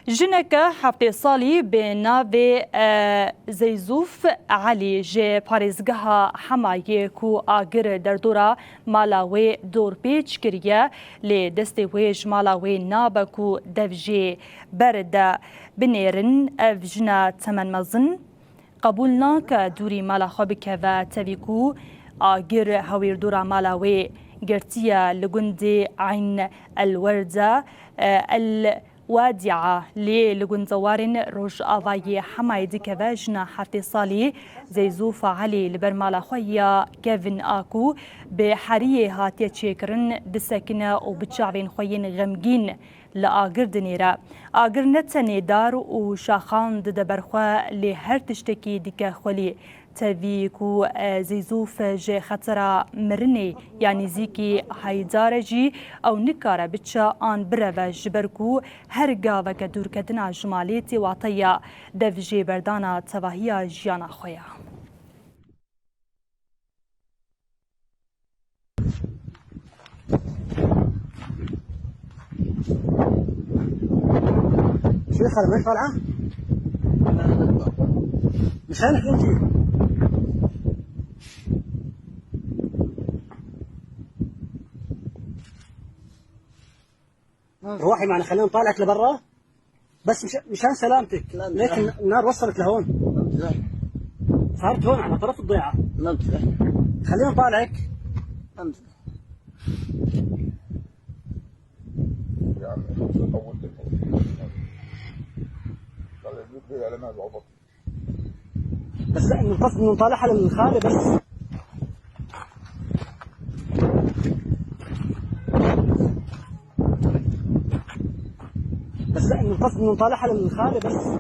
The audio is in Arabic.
جنك هفته سالی به ناو زیزوف علی جه پارێزگەها حەمایە کو ئاگر دەردۆرا مالاوێ دۆرپێچ کریە لێ دەستێ وێژ مالاوێ نابەک و دەڤژێ بەردە بنێرن ئەڤ ژنە تەمەن مەزن قبول ناکە دووری مالاخوا بکەڤە تەڤیک و ئاگر هەویردۆرا مالاوێ گرتیە لە گوندێ عین ئەلوەردە وادعة لگونزوارن روش آوای حمای دکوه جنا هفته سالی زیزوف علی لبرمالا خویا کevin آکو به حریه هاتیه چیکرن دسکنه و بچاوین خوین غمگین لآگر دنیره آگر نتنه دار و شاخان دبرخوا لی هر تشتکی دکه خولی تاویک و زیزوف جه خطره مرنی یعنی زیکی هایداره جی او نکاره بچه آن بره جبرکو هر گاوه که دور کدنا جمالیتی واطیا دفجه بردانا تواهی جیانا خویا شو خلي مش طالعة؟ مشانك انت روحي معنا خلينا نطالعك لبرا بس مشان سلامتك ليك النار وصلت لهون صارت هون على طرف الضيعة خلينا نطالعك بس لا القصد انه نطالعها للخارج بس لا القصد انه نطالعها للخارج بس